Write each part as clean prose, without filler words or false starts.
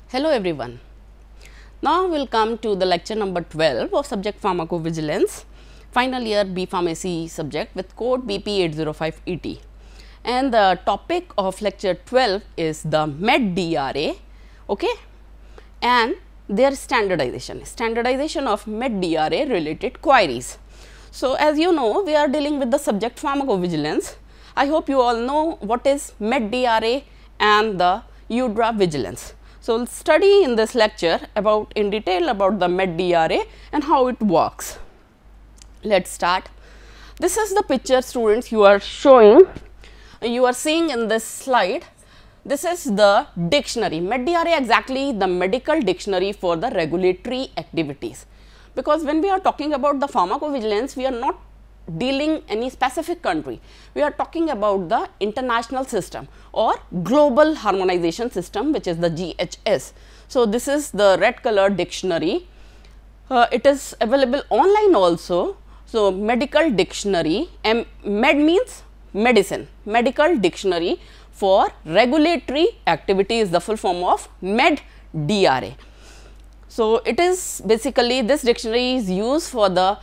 Hello everyone. Now we will come to the lecture number 12 of subject pharmacovigilance, final year B Pharmacy subject with code BP805ET. And the topic of lecture 12 is the MedDRA, okay, and their standardization of MedDRA related queries. So, as you know, we are dealing with the subject pharmacovigilance. I hope you all know what is MedDRA and the UDRA vigilance. So, we will study in this lecture in detail about the MedDRA and how it works. Let us start. This is the picture, students, you are seeing in this slide. This is the dictionary. MedDRA exactly the medical dictionary for the regulatory activities, because when we are talking about the pharmacovigilance, we are not dealing any specific country, we are talking about the international system or global harmonization system, which is the GHS. So, this is the red color dictionary, it is available online also. So, medical dictionary, med means medicine, medical dictionary for regulatory activity is the full form of MedDRA. So, it is basically this dictionary is used for the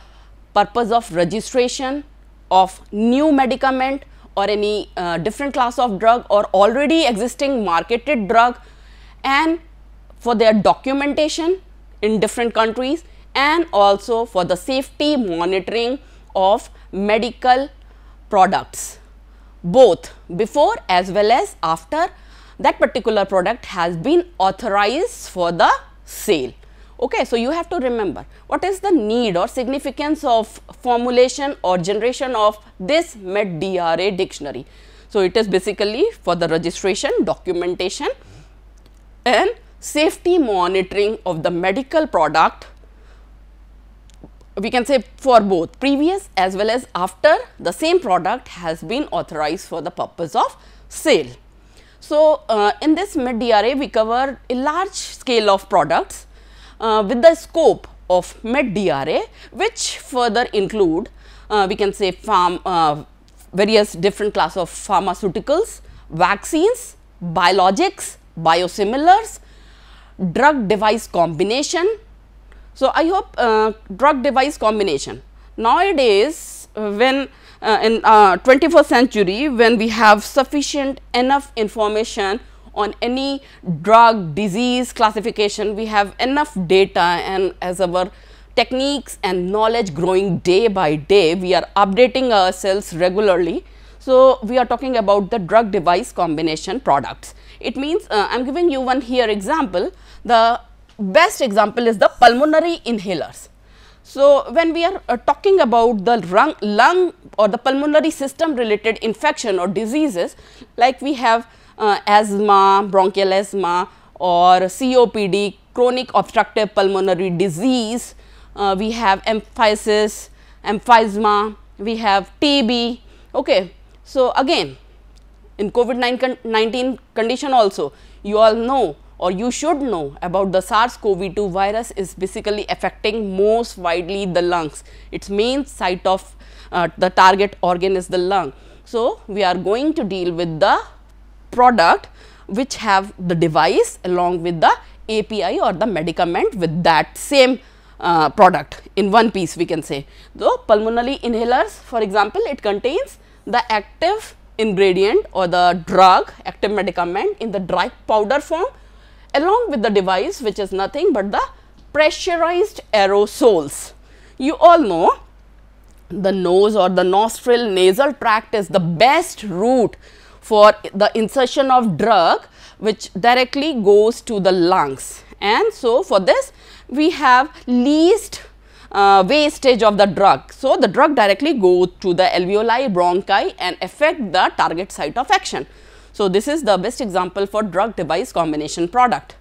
purpose of registration of new medicament or any different class of drug or already existing marketed drug, and for their documentation in different countries, and also for the safety monitoring of medical products, both before as well as after that particular product has been authorized for the sale. Okay, so, you have to remember what is the need or significance of formulation or generation of this MedDRA dictionary. So, it is basically for the registration, documentation and safety monitoring of the medical product, we can say for both previous as well as after the same product has been authorized for the purpose of sale. So, in this MedDRA we cover a large scale of products with the scope of MedDRA, which further include we can say various different class of pharmaceuticals, vaccines, biologics, biosimilars, drug device combination. So, I hope drug device combination nowadays when in 21st century, when we have sufficient enough information on any drug disease classification, we have enough data, and as our techniques and knowledge growing day by day, we are updating ourselves regularly. So, we are talking about the drug device combination products. It means I am giving you one here example. The best example is the pulmonary inhalers. So, when we are talking about the lung or the pulmonary system related infection or diseases, like we have asthma, bronchial asthma or COPD, chronic obstructive pulmonary disease, we have emphysis, emphysema, we have TB. Okay. So, again in COVID-19 condition also, you all know or you should know about the SARS-CoV-2 virus is basically affecting most widely the lungs. Its main site of the target organ is the lung. So, we are going to deal with the product which have the device along with the API or the medicament with that same product in one piece, we can say. So, pulmonary inhalers, for example, it contains the active ingredient or the drug active medicament in the dry powder form along with the device, which is nothing but the pressurized aerosols. You all know the nose or the nostril nasal tract is the best route for the insertion of drug which directly goes to the lungs, and so for this we have least wastage of the drug. So, the drug directly goes to the alveoli, bronchi and affect the target site of action. So, this is the best example for drug device combination product.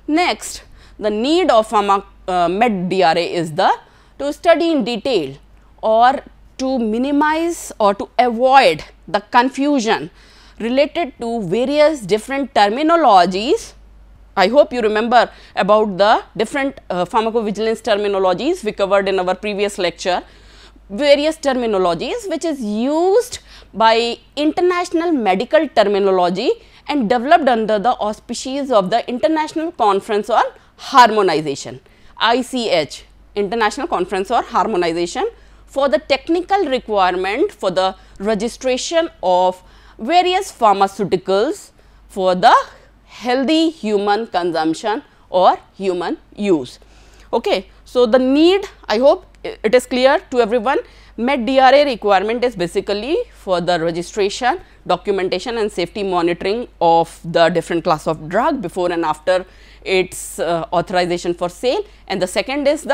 Next, the need of MedDRA is to study in detail or to minimize or to avoid the confusion related to various different terminologies. I hope you remember about the different pharmacovigilance terminologies we covered in our previous lecture. Various terminologies which is used by international medical terminology and developed under the auspices of the International Conference on Harmonization, ICH, International Conference on Harmonization, for the technical requirement for the registration of various pharmaceuticals for the healthy human consumption or human use. Okay. So, the need, I hope it is clear to everyone. MedDRA requirement is basically for the registration, documentation and safety monitoring of the different class of drug before and after its authorization for sale, and the second is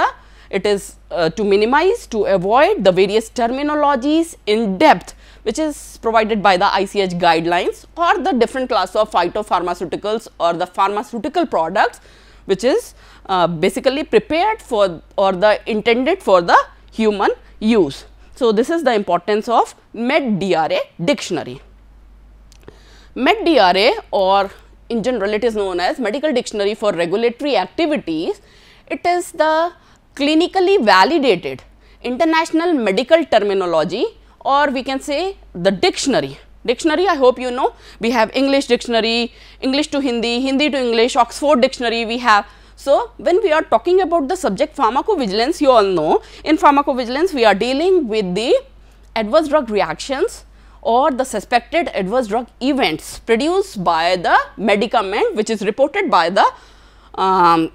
it is to minimize, to avoid the various terminologies in depth which is provided by the ICH guidelines or the different class of phytopharmaceuticals or the pharmaceutical products which is basically prepared for or the intended for the human use. So, this is the importance of MedDRA dictionary. MedDRA, or in general it is known as Medical Dictionary for Regulatory Activities, it is the clinically validated international medical terminology, or we can say the dictionary. Dictionary, I hope you know, we have English dictionary, English to Hindi, Hindi to English, Oxford dictionary we have. So, when we are talking about the subject pharmacovigilance, you all know in pharmacovigilance we are dealing with the adverse drug reactions or the suspected adverse drug events produced by the medicament which is reported by the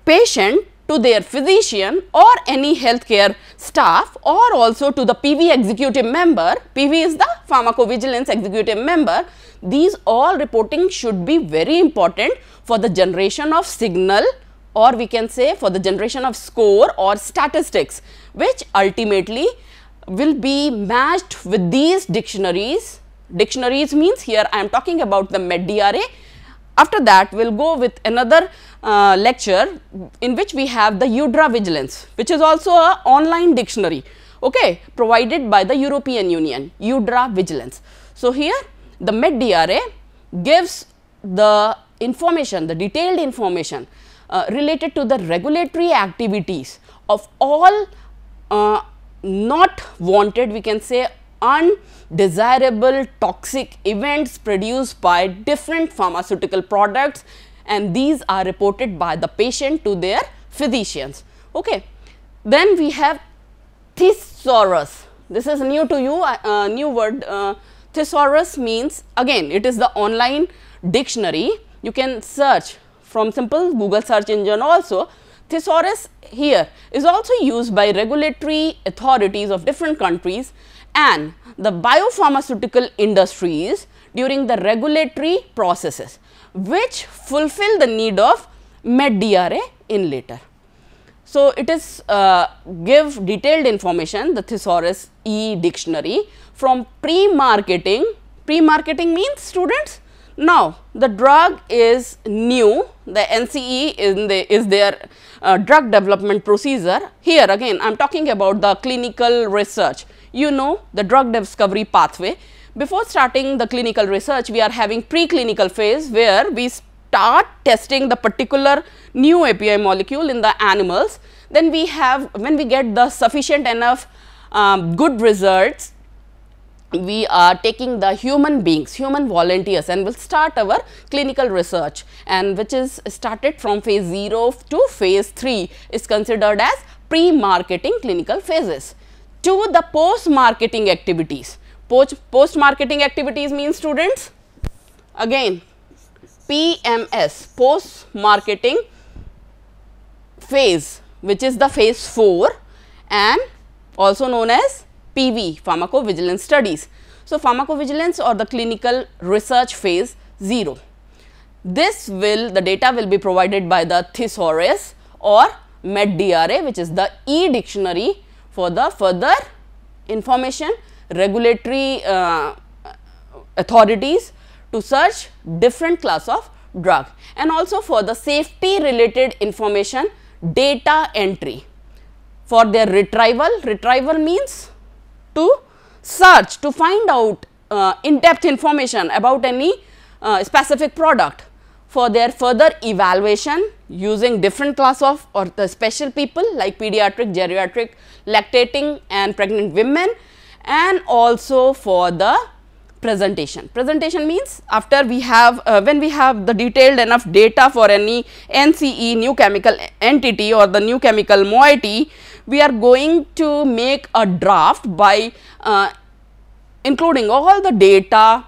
patient to their physician or any healthcare staff, or also to the PV executive member. PV is the pharmacovigilance executive member. These all reporting should be very important for the generation of signal, or we can say for the generation of score or statistics, which ultimately will be matched with these dictionaries. Dictionaries means here I am talking about the MedDRA. After that, we will go with another lecture in which we have the UDRA Vigilance, which is also a online dictionary, okay, provided by the European Union, UDRA Vigilance. So, here the MedDRA gives the information, the detailed information related to the regulatory activities of all not wanted, we can say undesirable toxic events produced by different pharmaceutical products, and these are reported by the patient to their physicians. Okay. Then we have thesaurus. This is new to you, new word. Thesaurus means, again it is the online dictionary. You can search from simple Google search engine also. Thesaurus here is also used by regulatory authorities of different countries and the biopharmaceutical industries during the regulatory processes, which fulfill the need of MedDRA in later. So, it is give detailed information, the thesaurus e-dictionary, from pre-marketing. Pre-marketing means, students, now the drug is new, the NCE is their drug development procedure. Here again I am talking about the clinical research. You know the drug discovery pathway. Before starting the clinical research, we are having preclinical phase where we start testing the particular new API molecule in the animals. Then we have, when we get the sufficient enough good results, we are taking the human beings, human volunteers, and will start our clinical research, and which is started from phase 0 to phase 3 is considered as pre-marketing clinical phases. To the post-marketing activities. Post-marketing activities means, students, again PMS, post-marketing phase, which is the phase 4 and also known as PV, pharmacovigilance studies. So, pharmacovigilance or the clinical research phase 0. This will, the data will be provided by the thesaurus or MedDRA, which is the e-dictionary for the further information regulatory authorities to search different class of drug, and also for the safety related information data entry for their retrieval. Retrieval means to search, to find out in-depth information about any specific product, for their further evaluation using different class of or the special people like pediatric, geriatric, lactating and pregnant women, and also for the presentation. Presentation means after we have when we have the detailed enough data for any NCE, new chemical entity or the new chemical moiety, we are going to make a draft by including all the data,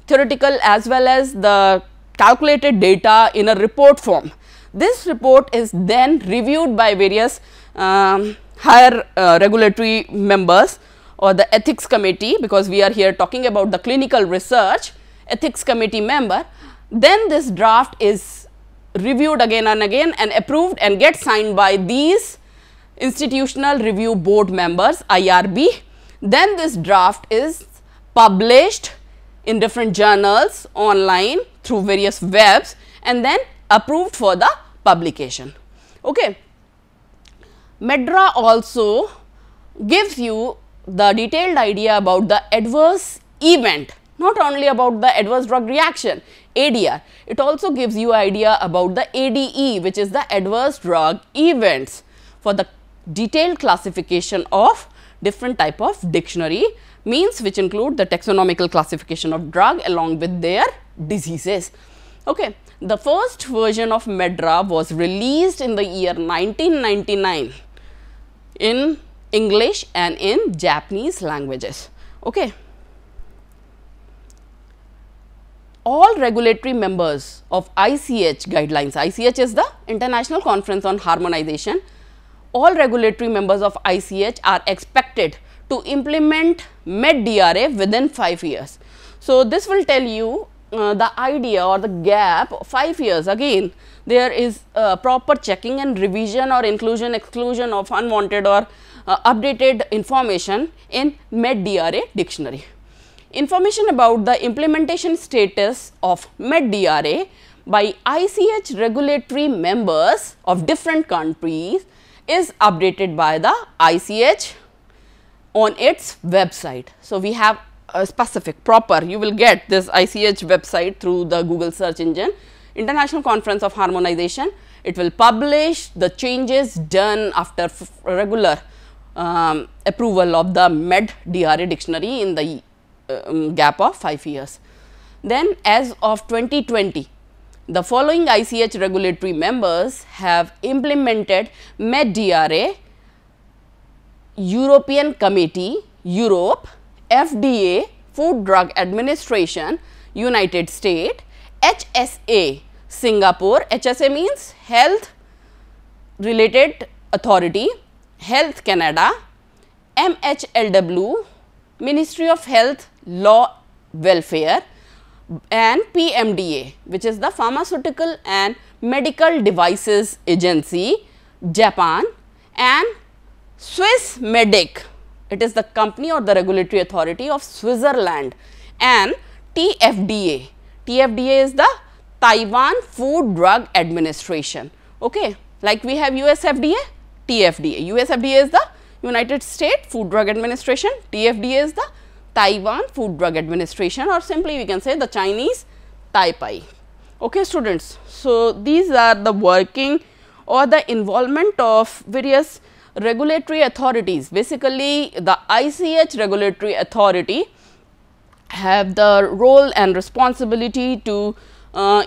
theoretical as well as the calculated data in a report form. This report is then reviewed by various higher regulatory members or the ethics committee, because we are here talking about the clinical research ethics committee member. Then this draft is reviewed again and again and approved and gets signed by these institutional review board members, IRB. Then this draft is published in different journals online through various webs and then approved for the publication. Okay. MEDRA also gives you the detailed idea about the adverse event, not only about the adverse drug reaction ADR, it also gives you idea about the ADE, which is the adverse drug events, for the detailed classification of different type of dictionary means, which include the taxonomical classification of drug along with their diseases. Okay. The first version of MEDRA was released in the year 1999 in English and in Japanese languages. Okay. All regulatory members of ICH guidelines, ICH is the International Conference on Harmonization, all regulatory members of ICH are expected to implement MED-DRA within 5 years. So, this will tell you the idea or the gap 5 years. Again, there is proper checking and revision or inclusion exclusion of unwanted or updated information in MED-DRA dictionary. Information about the implementation status of MED-DRA by ICH regulatory members of different countries is updated by the ICH on its website. So, we have a specific proper, you will get this ICH website through the Google search engine, International Conference of Harmonization. It will publish the changes done after regular approval of the MED-DRA dictionary in the gap of 5 years. Then as of 2020, the following ICH regulatory members have implemented MED-DRA: European Committee, Europe; FDA, Food Drug Administration, United States; HSA, Singapore. HSA means Health Related Authority; Health Canada; MHLW, Ministry of Health, Law, Welfare; and PMDA, which is the Pharmaceutical and Medical Devices Agency, Japan; and Swiss Medic, it is the company or the regulatory authority of Switzerland; and TFDA. TFDA is the Taiwan Food Drug Administration. Okay. Like we have US FDA, TFDA. US FDA is the United States Food Drug Administration, TFDA is the Taiwan Food Drug Administration, or simply we can say the Chinese TAIPAI. Okay, students. So, these are the working or the involvement of various regulatory authorities. Basically, the ICH regulatory authority have the role and responsibility to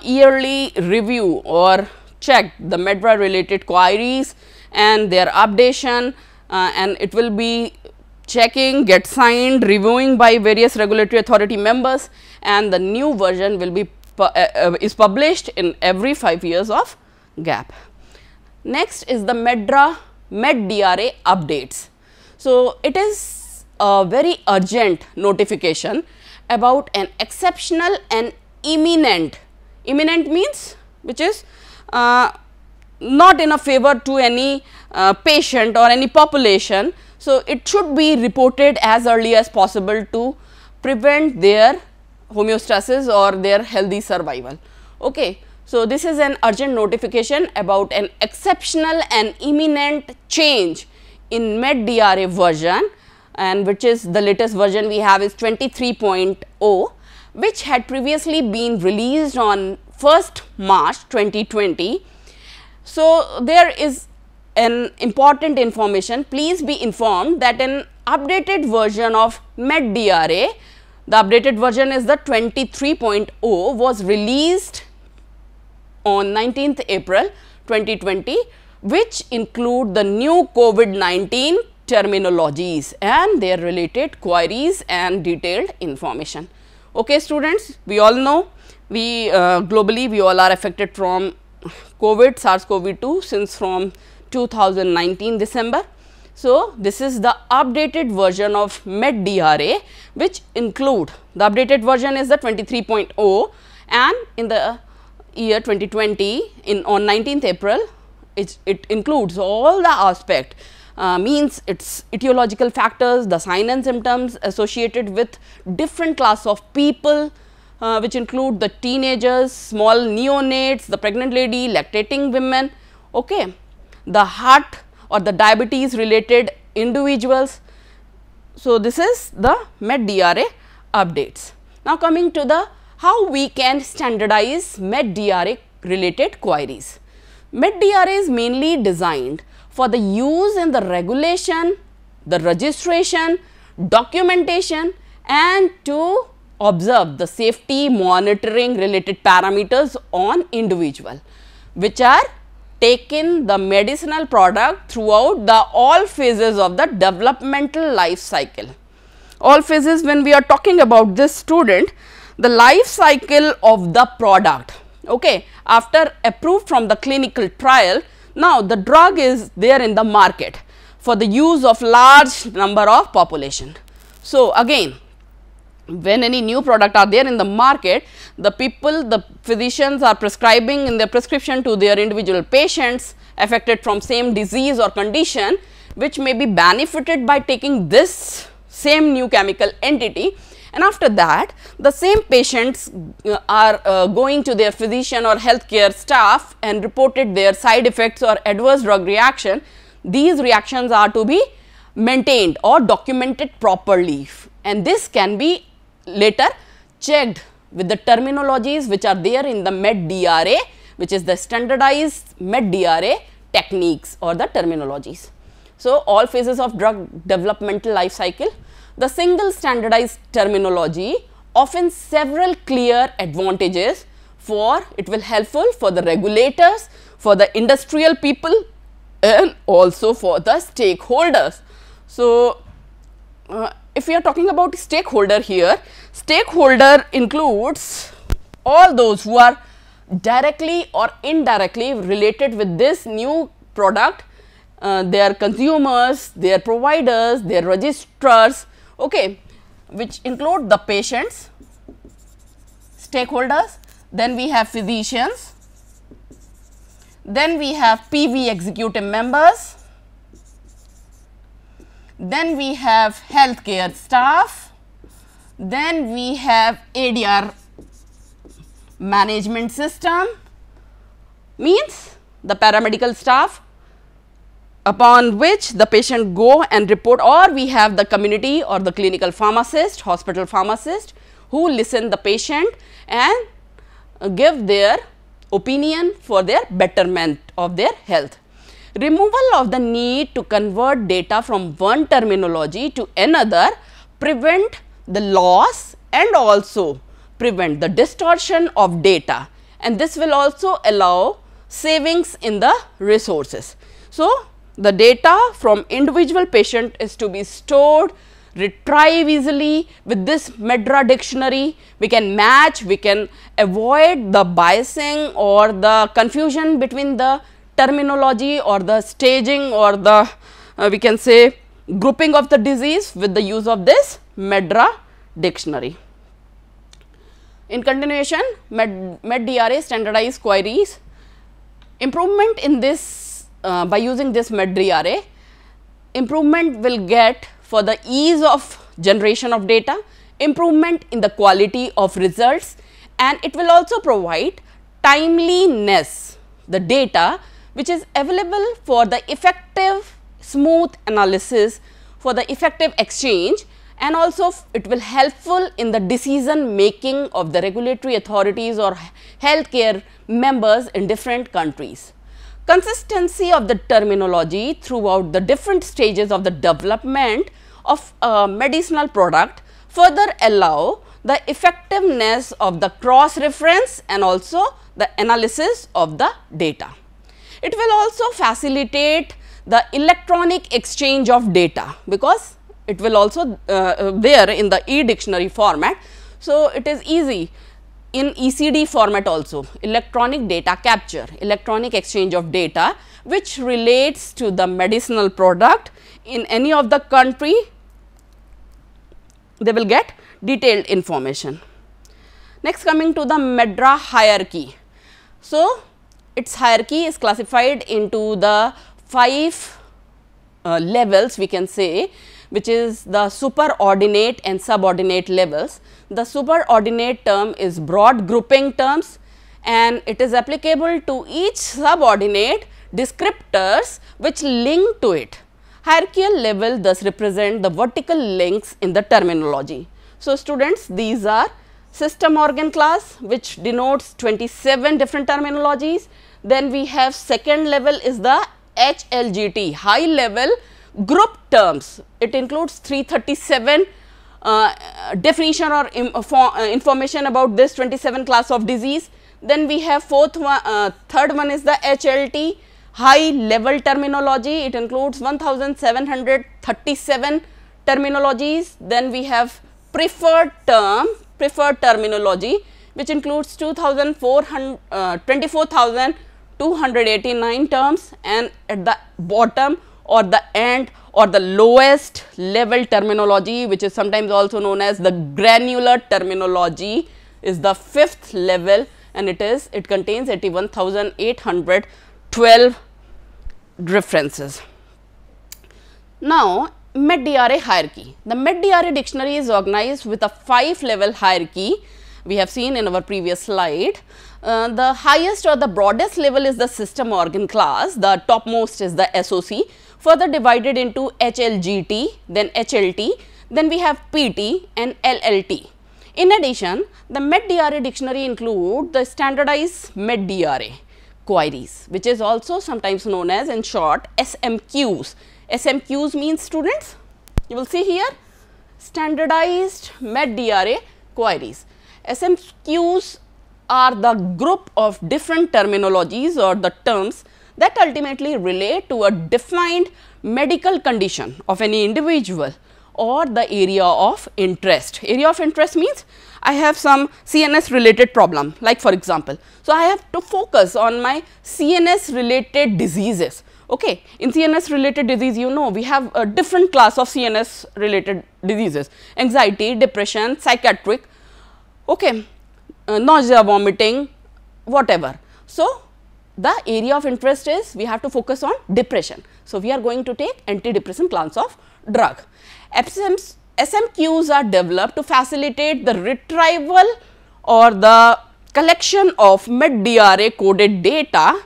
yearly review or check the MEDRA related queries and their updation, and it will be checking, get signed, reviewing by various regulatory authority members, and the new version will be is published in every 5 years of gap. Next is the MED-DRA updates. So, it is a very urgent notification about an exceptional and imminent means which is not in a favor to any patient or any population. So, it should be reported as early as possible to prevent their homeostasis or their healthy survival. Okay. So, this is an urgent notification about an exceptional and imminent change in MED-DRA version, and which is the latest version we have is 23.0, which had previously been released on 1st March 2020. So, there is an important information. Please be informed that an updated version of MED-DRA The updated version is the 23.0, was released on 19th April 2020, which include the new COVID-19 terminologies and their related queries and detailed information. Okay students, we all know globally we all are affected from COVID, SARS-CoV-2 since from 2019 December. So, this is the updated version of MedDRA, which include the updated version is the 23.0, and in the year 2020 on 19th April it includes all the aspect, means its etiological factors, the sign and symptoms associated with different class of people, which include the teenagers, small neonates, the pregnant lady, lactating women, okay, the heart or the diabetes related individuals. So, this is the MedDRA updates. Now, coming to the how we can standardize MedDRA related queries. MedDRA is mainly designed for the use in the regulation, the registration, documentation and to observe the safety monitoring related parameters on individual, which are taken the medicinal product throughout the all phases of the developmental life cycle. All phases, when we are talking about this student, the life cycle of the product, okay, after approved from the clinical trial, now the drug is there in the market for the use of large number of population. So, again when any new product are there in the market, the people, the physicians are prescribing in their prescription to their individual patients affected from same disease or condition, which may be benefited by taking this same new chemical entity, and after that the same patients are going to their physician or healthcare staff and reported their side effects or adverse drug reaction. These reactions are to be maintained or documented properly, and this can be later checked with the terminologies which are there in the MedDRA, which is the standardized MedDRA techniques or the terminologies. So, all phases of drug developmental life cycle, the single standardized terminology offers several clear advantages for it will helpful for the regulators, for the industrial people and also for the stakeholders. So, if we are talking about stakeholder here, stakeholder includes all those who are directly or indirectly related with this new product, their consumers, their providers, their registrars, okay, which include the patients, stakeholders, then we have physicians, then we have PV executive members, then we have healthcare staff, then we have ADR management system, means the paramedical staff upon which the patient go and report, or we have the community or the clinical pharmacist, hospital pharmacist who listen the patient and give their opinion for their betterment of their health. Removal of the need to convert data from one terminology to another prevent the loss and also prevent the distortion of data, and this will also allow savings in the resources. So, the data from individual patient is to be stored, retrieve easily with this MedDRA dictionary. We can match, we can avoid the biasing or the confusion between the terminology or the staging or the we can say grouping of the disease with the use of this MedDRA dictionary. In continuation, MedDRA standardized queries, improvement in this by using this MedDRA, improvement will get for the ease of generation of data, improvement in the quality of results, and it will also provide timeliness, the data which is available for the effective smooth analysis, for the effective exchange, and also it will helpful in the decision making of the regulatory authorities or healthcare members in different countries. Consistency of the terminology throughout the different stages of the development of a medicinal product further allow the effectiveness of the cross reference and also the analysis of the data. It will also facilitate the electronic exchange of data, because it will also there in the e-dictionary format. So, it is easy in ECD format also, electronic data capture, electronic exchange of data, which relates to the medicinal product in any of the country. They will get detailed information. Next, coming to the MedDRA hierarchy. So, its hierarchy is classified into the 5 levels, we can say, which is the superordinate and subordinate levels. The superordinate term is broad grouping terms, and it is applicable to each subordinate descriptors which link to it. Hierarchical level thus represent the vertical links in the terminology. So, students, these are system organ class, which denotes 27 different terminologies. Then we have second level is the HLGT, high level group terms. It includes 337 definition or information about this 27 class of disease. Then we have third one is the HLT, high level terminology. It includes 1737 terminologies. Then we have preferred terminology, which includes 24,289 terms, and at the bottom or the end or the lowest level terminology, which is sometimes also known as the granular terminology, is the 5th level, and it contains 81,812 references. Now, MedDRA hierarchy. The MedDRA dictionary is organized with a 5-level hierarchy. We have seen in our previous slide. The highest or the broadest level is the system organ class. The topmost is the SOC, further divided into HLGT, then HLT, then we have PT and LLT. In addition, the MedDRA dictionary include the standardized MedDRA queries, which is also sometimes known as, in short, SMQs. SMQs means, students, you will see here, standardized MedDRA queries. SMQs are the group of different terminologies or the terms that ultimately relate to a defined medical condition of any individual or the area of interest. Area of interest means I have some CNS related problem, like for example. So, I have to focus on my CNS related diseases. Okay. In CNS related disease, you know, we have a different class of CNS related diseases: anxiety, depression, psychiatric, okay, nausea, vomiting, whatever. So, the area of interest is we have to focus on depression. So, we are going to take antidepressant class of drug. SMQs are developed to facilitate the retrieval or the collection of MedDRA coded data.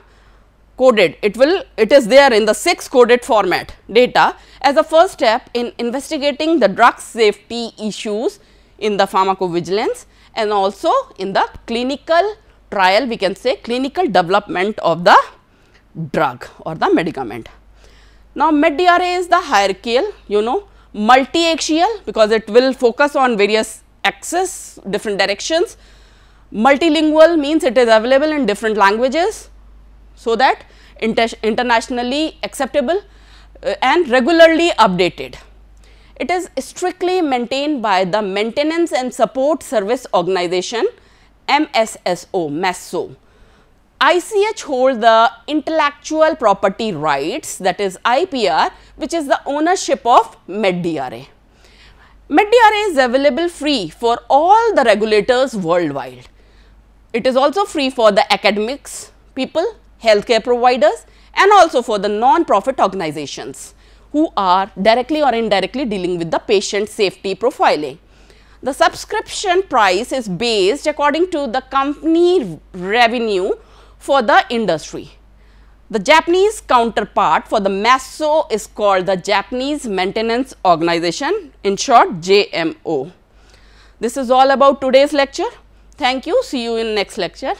It is there in the 6 coded format data as a first step in investigating the drug safety issues in the pharmacovigilance and also in the clinical trial, we can say clinical development of the drug or the medicament. Now, MedDRA is the hierarchical, you know, multi-axial, because it will focus on various axes, different directions. Multilingual means it is available in different languages, so that internationally acceptable and regularly updated. It is strictly maintained by the Maintenance and Support Service Organization, MESO. ICH holds the intellectual property rights, that is IPR, which is the ownership of MedDRA. MedDRA is available free for all the regulators worldwide. It is also free for the academics, people, healthcare providers, and also for the non-profit organizations who are directly or indirectly dealing with the patient safety profiling. The subscription price is based according to the company revenue for the industry. The Japanese counterpart for the MESO is called the Japanese Maintenance Organization, in short JMO. This is all about today's lecture. Thank you. See you in next lecture.